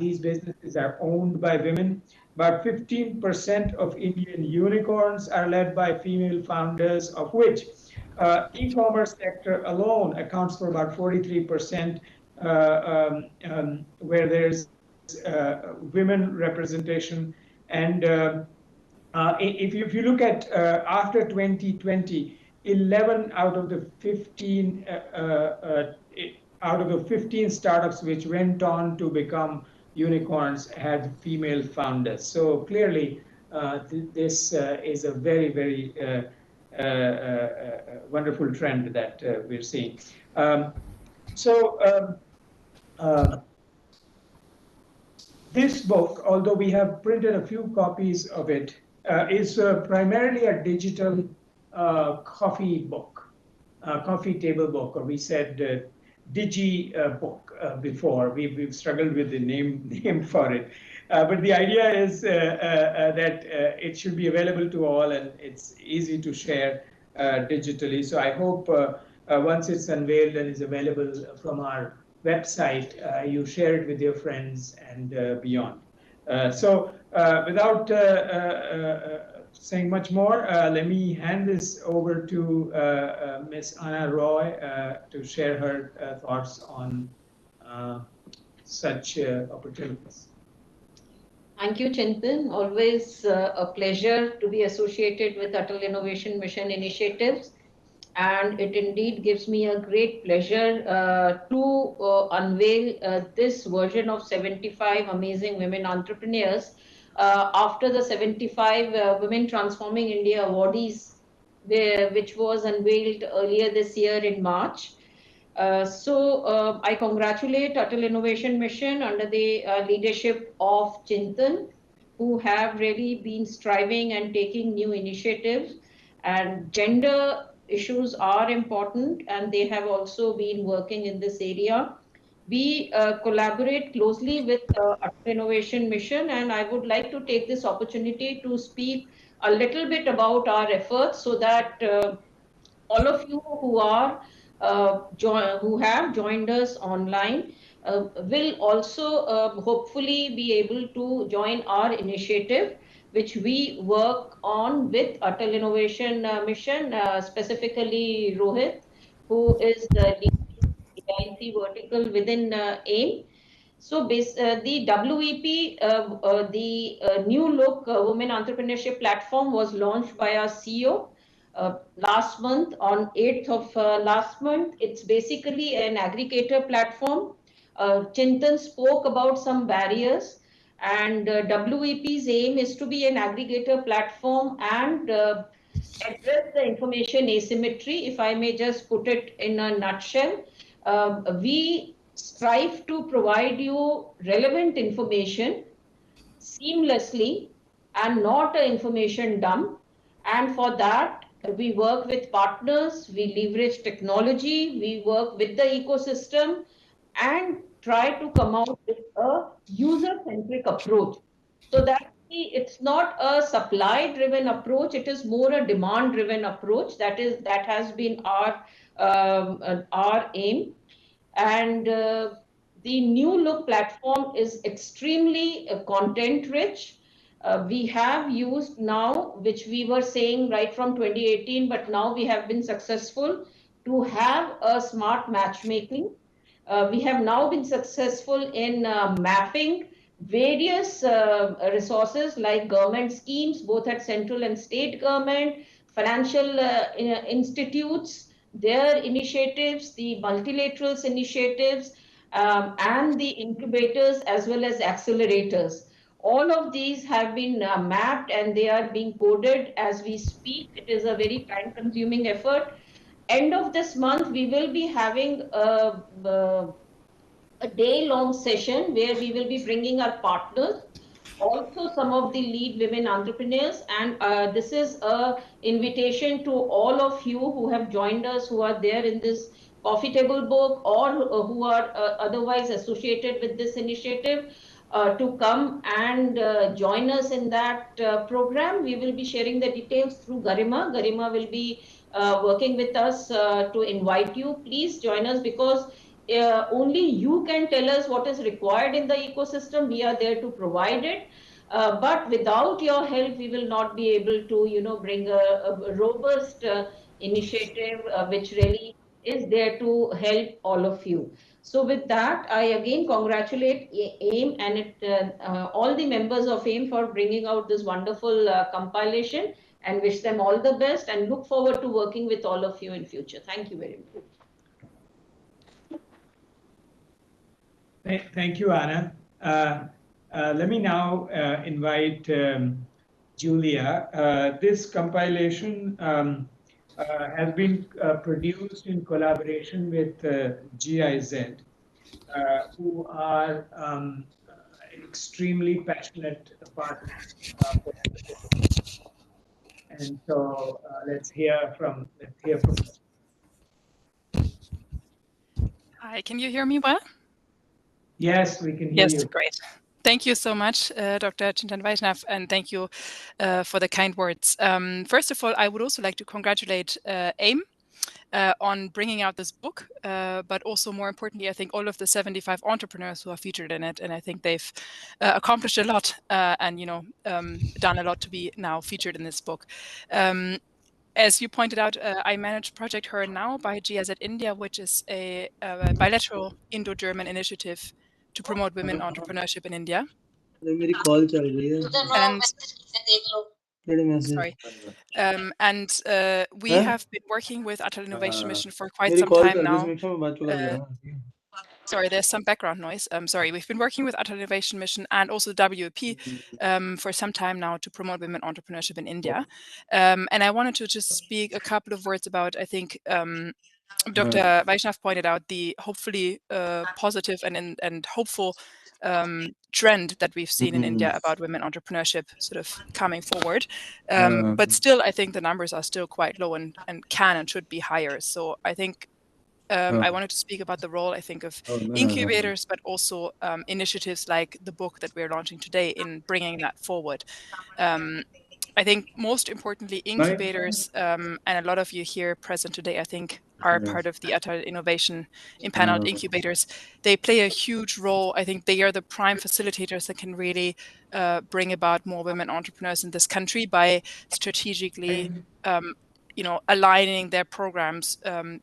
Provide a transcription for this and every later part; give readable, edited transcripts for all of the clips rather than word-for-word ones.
these businesses are owned by women. About 15% of Indian unicorns are led by female founders, of which e-commerce sector alone accounts for about 43%, where there's women representation. And if you look at after 2020, 11 out of the 15 startups which went on to become unicorns had female founders. So clearly, this is a very, very wonderful trend that we're seeing. So this book, although we have printed a few copies of it, is primarily a digital coffee book, coffee table book, or we said digi book before. We've struggled with the name for it. But the idea is that it should be available to all, and it's easy to share digitally. So I hope once it's unveiled and is available from our website, you share it with your friends and beyond. So without saying much more, let me hand this over to Ms. Anna Roy to share her thoughts on such opportunities. Thank you, Chintan. Always a pleasure to be associated with Atal Innovation Mission initiatives. And it indeed gives me a great pleasure to unveil this version of 75 amazing women entrepreneurs after the 75 Women Transforming India awardees, which was unveiled earlier this year in March. I congratulate Atal Innovation Mission under the leadership of Chintan, who have really been striving and taking new initiatives. And gender issues are important, and they have also been working in this area. We collaborate closely with Atal Innovation Mission, and I would like to take this opportunity to speak a little bit about our efforts so that all of you who have joined us online will also hopefully be able to join our initiative, which we work on with Atal Innovation Mission, specifically Rohit, who is the AIC vertical within AIM. So the WEP, the New Look Women Entrepreneurship Platform was launched by our CEO last month on 8th of last month. It's basically an aggregator platform. Chintan spoke about some barriers, and WEP's aim is to be an aggregator platform and address the information asymmetry, if I may just put it in a nutshell. We strive to provide you relevant information seamlessly and not an information dump. And for that, we work with partners, we leverage technology, we work with the ecosystem and try to come out with a user-centric approach. So that it's not a supply-driven approach, it is more a demand-driven approach. That has been our aim. And the New Look platform is extremely content rich. We have used now, which we were saying right from 2018, but now we have been successful to have a smart matchmaking. We have now been successful in mapping various resources like government schemes, both at central and state government, financial institutes, their initiatives, the multilaterals initiatives, and the incubators as well as accelerators. All of these have been mapped and they are being coded as we speak. It is a very time-consuming effort. End of this month, we will be having a day-long session where we will be bringing our partners, also some of the lead women entrepreneurs, and this is a invitation to all of you who have joined us, who are there in this coffee table book or who are otherwise associated with this initiative, to come and join us in that program. We will be sharing the details through Garima. Garima will be working with us to invite you. Please join us, because only you can tell us what is required in the ecosystem. We are there to provide it. But without your help, we will not be able to, bring a robust initiative which really is there to help all of you. So with that, I again congratulate AIM and all the members of AIM for bringing out this wonderful compilation, and wish them all the best and look forward to working with all of you in future. Thank you very much. Thank you, Anna. Let me now invite Julia. This compilation has been produced in collaboration with GIZ, who are extremely passionate partners. And so let's hear from. Hi, can you hear me well? Yes, we can hear you. Yes, great. Thank you so much, Dr. Chintan Vaishnav, and thank you for the kind words. First of all, I would also like to congratulate AIM on bringing out this book, but also more importantly, I think all of the 75 entrepreneurs who are featured in it, and I think they've accomplished a lot and done a lot to be now featured in this book. As you pointed out, I manage Project Her Now by GIZ India, which is a bilateral Indo-German initiative to promote women entrepreneurship in India. And we have been working with Atal Innovation Mission for quite some time now. Sorry, there's some background noise. Sorry, we've been working with Atal Innovation Mission and also WP for some time now to promote women entrepreneurship in India. And I wanted to just speak a couple of words about, I think, Dr. Vaishnav pointed out the hopefully positive and hopeful trend that we've seen in India about women entrepreneurship sort of coming forward. But still, I think the numbers are still quite low and can and should be higher. So I think I wanted to speak about the role, I think, of incubators, but also initiatives like the book that we're launching today in bringing that forward. I think most importantly, incubators, and a lot of you here present today, I think, are part of the Atal Innovation Impaneled Incubators. They play a huge role. I think they are the prime facilitators that can really bring about more women entrepreneurs in this country by strategically aligning their programs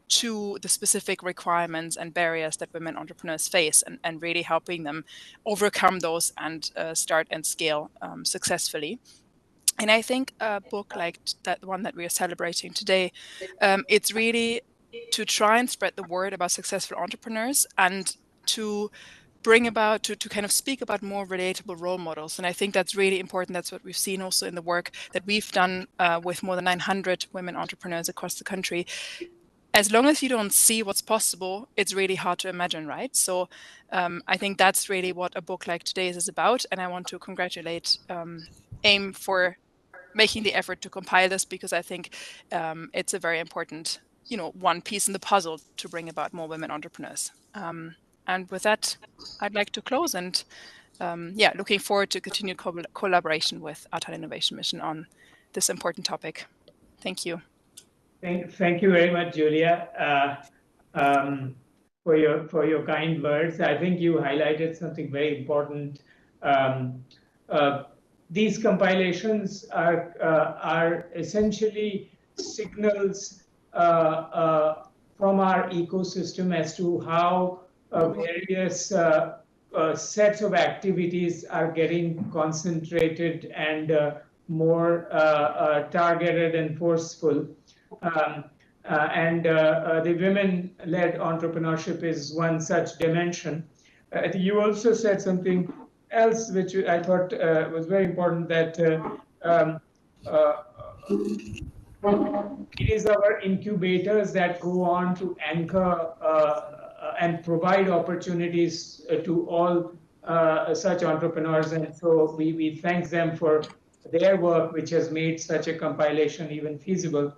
to the specific requirements and barriers that women entrepreneurs face, and really helping them overcome those and start and scale successfully. And I think a book like that one that we are celebrating today, it's really to try and spread the word about successful entrepreneurs and to bring about, to kind of speak about more relatable role models. And I think that's really important. That's what we've seen also in the work that we've done with more than 900 women entrepreneurs across the country. As long as you don't see what's possible, it's really hard to imagine, right? So I think that's really what a book like today's is about. And I want to congratulate AIM for making the effort to compile this, because I think it's a very important, one piece in the puzzle to bring about more women entrepreneurs. And with that, I'd like to close and looking forward to continued collaboration with Atal Innovation Mission on this important topic. Thank you. Thank you very much, Julia, for your kind words. I think you highlighted something very important. These compilations are essentially signals from our ecosystem as to how various sets of activities are getting concentrated and more targeted and forceful. And the women-led entrepreneurship is one such dimension. You also said something else which I thought was very important, that it is our incubators that go on to anchor and provide opportunities to all such entrepreneurs. And so we thank them for their work, which has made such a compilation even feasible.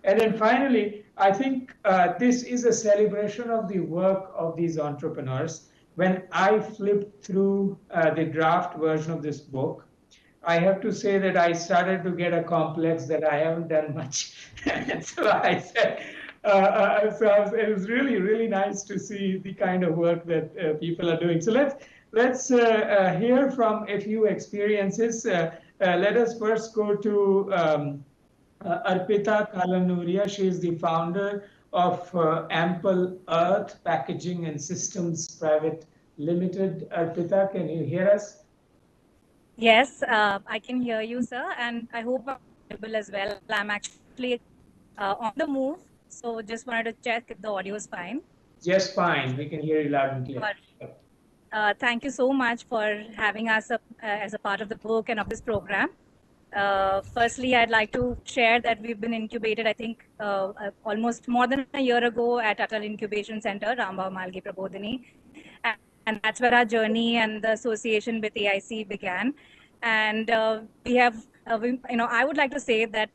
And then finally, I think this is a celebration of the work of these entrepreneurs. When I flipped through the draft version of this book, I have to say that I started to get a complex that I haven't done much. And so I said, So it was really, really nice to see the kind of work that people are doing. So let's hear from a few experiences. Let us first go to Arpita Kalanuria. She is the founder of Ample Earth Packaging and Systems Private Limited. Arpita, can you hear us? Yes, I can hear you, sir, and I hope I'm audible as well. I'm actually on the move, so just wanted to check if the audio is fine. Just fine. We can hear you loud and clear. Thank you so much for having us as a part of the book and of this program. Firstly, I'd like to share that we've been incubated, I think, almost more than a year ago at Atal Incubation Center, Rambhav Malgi Prabodhini. And that's where our journey and the association with AIC began. And we have, I would like to say that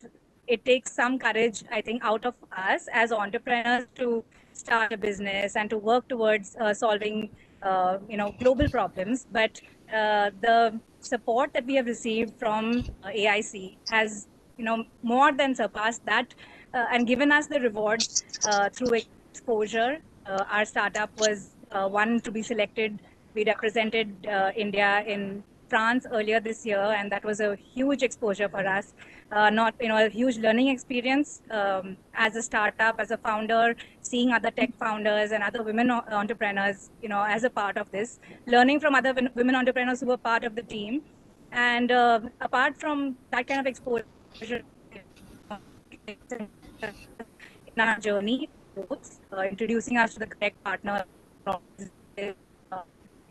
it takes some courage, I think, out of us as entrepreneurs to start a business and to work towards solving, global problems. But the support that we have received from AIC has, more than surpassed that and given us the rewards through exposure. Our startup was one to be selected. We represented India in France earlier this year, and that was a huge exposure for us. Not, a huge learning experience as a startup, as a founder, seeing other tech founders and other women entrepreneurs, as a part of this, learning from other women entrepreneurs who were part of the team. And apart from that kind of exposure in our journey, introducing us to the correct partner,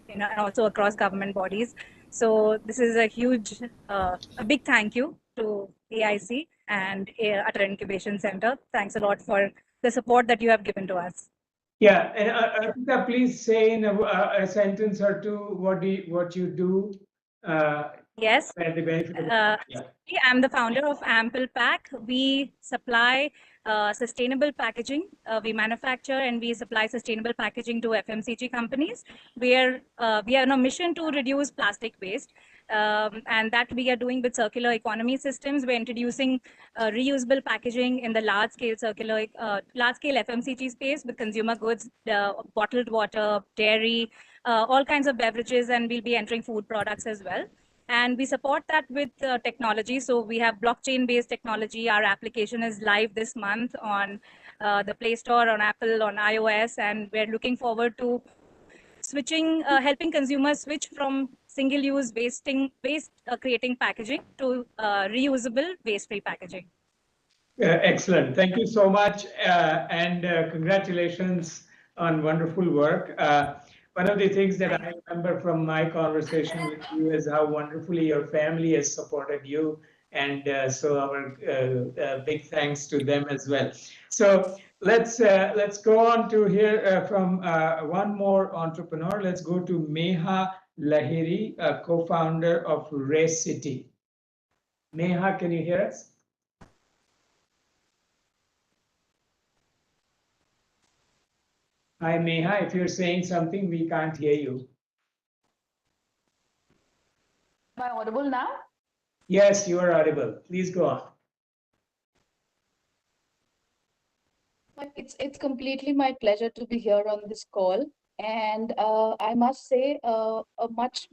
and also across government bodies. So this is a huge, a big thank you to AIC and Atal Incubation Center. Thanks a lot for the support that you have given to us. Yeah, and Arpita, please say in a sentence or two what you do. Yes. The benefit of yeah. I'm the founder of Ample Pack. We supply sustainable packaging. We manufacture and we supply sustainable packaging to FMCG companies. We are on a mission to reduce plastic waste. And that we are doing with circular economy systems. We're introducing reusable packaging in the large-scale FMCG space with consumer goods, bottled water, dairy, all kinds of beverages, and we'll be entering food products as well. And we support that with technology. So we have blockchain-based technology. Our application is live this month on the Play Store, on Apple, on iOS, and we're looking forward to switching, helping consumers switch from single-use waste creating packaging to reusable waste-free packaging. Excellent. Thank you so much, and congratulations on wonderful work. One of the things that I remember from my conversation with you is how wonderfully your family has supported you, and so our big thanks to them as well. So let's go on to hear from one more entrepreneur. Let's go to Meha Lahiri, co-founder of Race City. Meha, can you hear us? Hi, Meha. If you're saying something, we can't hear you. Am I audible now? Yes, you are audible. Please go on. It's completely my pleasure to be here on this call, and I must say a much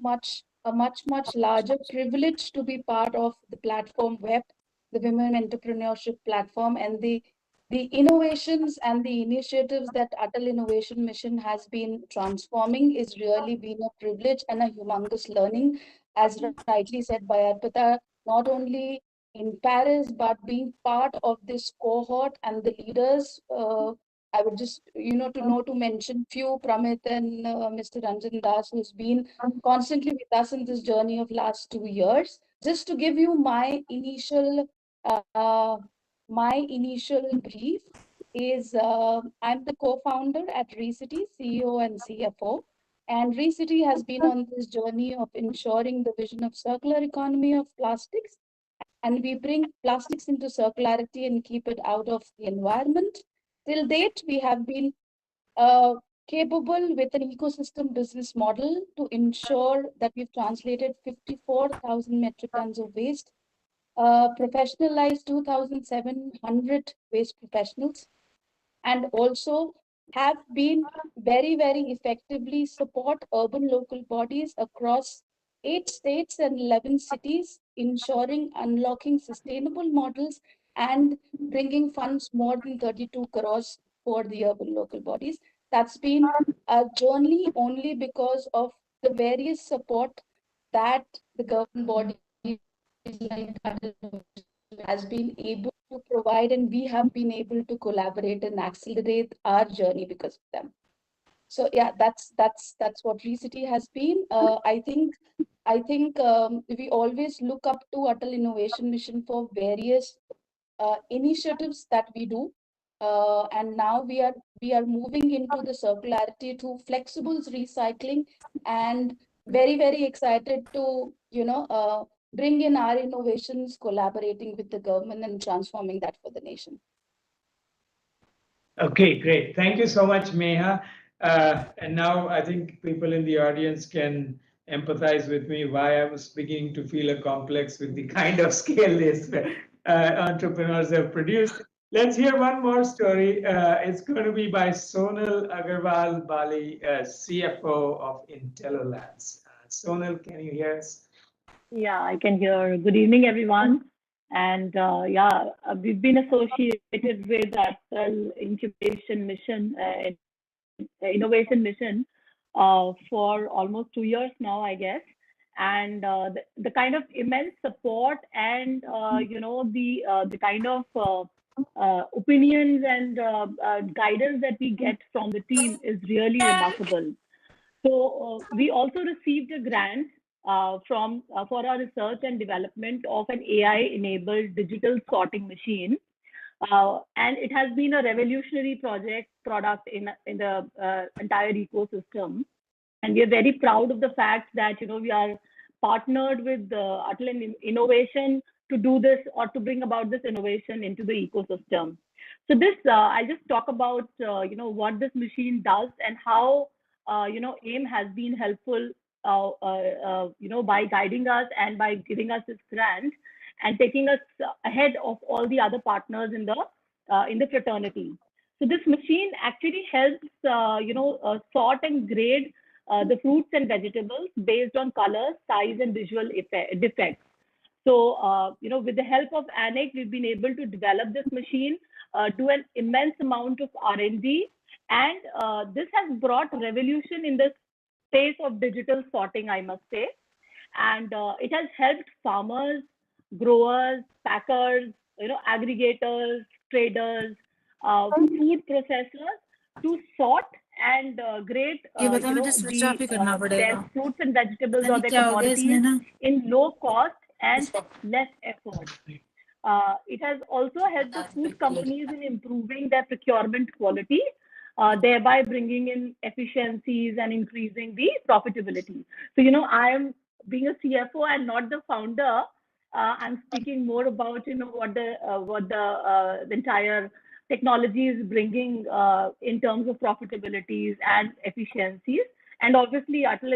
larger privilege to be part of the platform web, the Women Entrepreneurship Platform, and the innovations and the initiatives that Atal Innovation Mission has been transforming is really been a privilege and a humongous learning, as rightly said by Arpita, not only in Paris, but being part of this cohort and the leaders. I would just, to mention few, Pramit and Mr. Ranjan Das, who's been constantly with us in this journey of last 2 years. Just to give you my initial brief is I'm the co-founder at Recity, CEO and CFO. And Recity has been on this journey of ensuring the vision of circular economy of plastics. And we bring plastics into circularity and keep it out of the environment. Till date, we have been capable with an ecosystem business model to ensure that we've translated 54,000 metric tons of waste, professionalized 2,700 waste professionals, and also have been very, very effectively support urban local bodies across 8 states and 11 cities, ensuring unlocking sustainable models and bringing funds more than 32 crores for the urban local bodies. That's been a journey only because of the various support that the government bodies like has been able to provide, and we have been able to collaborate and accelerate our journey because of them. So yeah, that's what Recity has been. I think we always look up to Atal Innovation Mission for various initiatives that we do, and now we are moving into the circularity to flexibles recycling, and very excited to bring in our innovations, collaborating with the government and transforming that for the nation. Okay, great. Thank you so much, Meha. And now I think people in the audience can empathize with me why I was beginning to feel a complex with the kind of scale these entrepreneurs have produced. Let's hear one more story. It's going to be by Sonal Agarwal Bali, CFO of IntelloLabs. Sonal, can you hear us? Yeah, I can hear. Good evening, everyone. And we've been associated with that incubation mission, innovation mission, for almost 2 years now, I guess. And the kind of immense support and the kind of opinions and guidance that we get from the team is really remarkable. So we also received a grant for our research and development of an AI-enabled digital sorting machine, and it has been a revolutionary product in the entire ecosystem. And we are very proud of the fact that we are partnered with Atal Innovation to do this or to bring about this innovation into the ecosystem. So this I'll just talk about what this machine does and how AIM has been helpful by guiding us and by giving us this grant and taking us ahead of all the other partners in the fraternity. So this machine actually helps sort and grade the fruits and vegetables based on color, size, and visual defects. So with the help of ANIC, we've been able to develop this machine to an immense amount of R&D, and this has brought revolution in the space of digital sorting, I must say. And it has helped farmers, growers, packers, aggregators, traders, food processors to sort and grade their fruits and vegetables or their commodities in low cost and less effort. It has also helped the food companies in improving their procurement quality, thereby bringing in efficiencies and increasing the profitability. So, I am being a CFO and not the founder. I'm speaking more about what the entire technology is bringing in terms of profitabilities and efficiencies. And obviously, Atal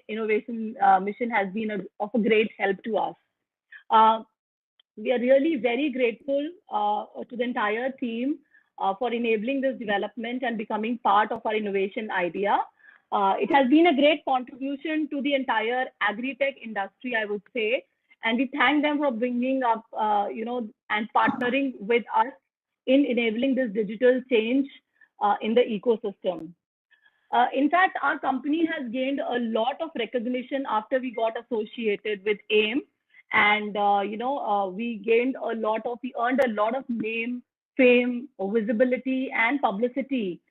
Innovation Mission has been of a great help to us. We are really very grateful to the entire team for enabling this development and becoming part of our innovation idea. It has been a great contribution to the entire agri-tech industry, I would say, and we thank them for bringing up, and partnering with us in enabling this digital change in the ecosystem. In fact, our company has gained a lot of recognition after we got associated with AIM, and we earned a lot of name, fame, visibility, and publicity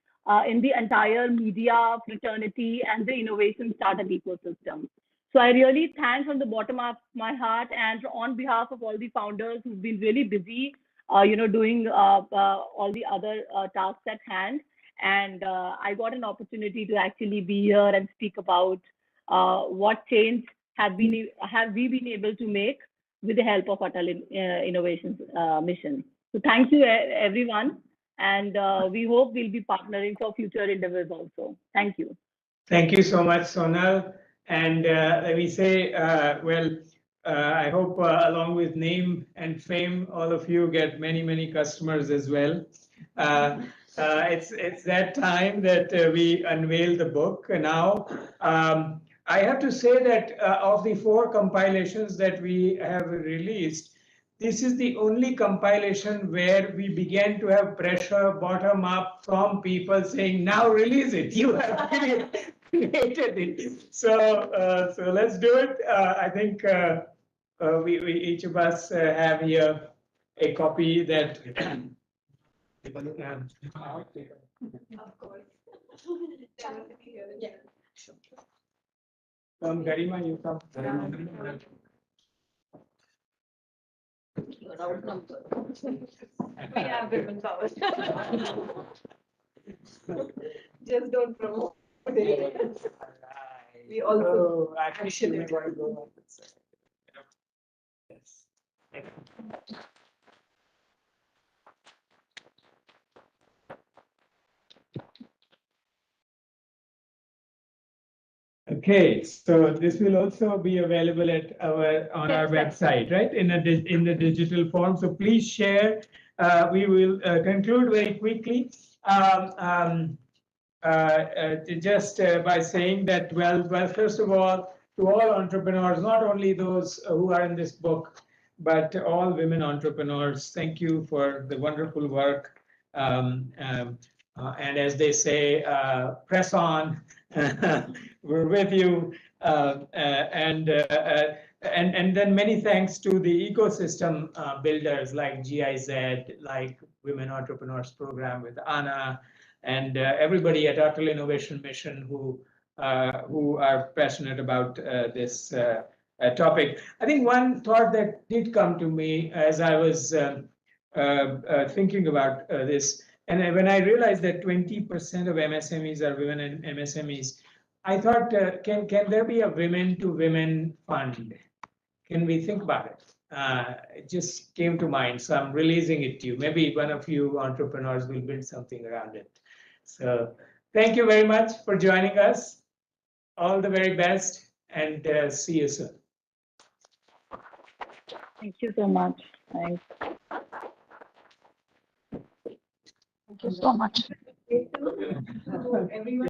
in the entire media fraternity and the innovation startup ecosystem. So I really thank from the bottom of my heart and on behalf of all the founders who've been really busy, doing all the other tasks at hand. And I got an opportunity to actually be here and speak about what change have we been able to make with the help of Atal Innovation Mission. So thank you, everyone. And we hope we'll be partnering for future endeavors also. Thank you. Thank you so much, Sonal. And let me say, I hope along with name and fame, all of you get many, many customers as well. It's that time that we unveil the book now. I have to say that of the 4 compilations that we have released, this is the only compilation where we began to have pressure bottom up from people saying, "Now release it. You have created it." So let's do it. I think we each of us have here a copy that. Of course. Yeah. Garima, you come. Your outnumbered. We have women power. Just don't promote it. We also Actually, we want to go on that side. Yes. Okay, so this will also be available at on our website, right? In the digital form. So please share. We will conclude very quickly. Just by saying that, well, first of all, to all entrepreneurs, not only those who are in this book, but all women entrepreneurs, thank you for the wonderful work. And as they say, press on. We're with you. And then many thanks to the ecosystem builders like GIZ, like Women Entrepreneurs Program with Anna, and everybody at Atal Innovation Mission who are passionate about this topic. I think one thought that did come to me as I was thinking about this, and when I realized that 20% of MSMEs are women and MSMEs, I thought, can there be a women to women fund? Can we think about it? It just came to mind, so I'm releasing it to you. Maybe one of you entrepreneurs will build something around it. So thank you very much for joining us. All the very best, and see you soon. Thank you so much. Thanks. Thank you so much. everyone.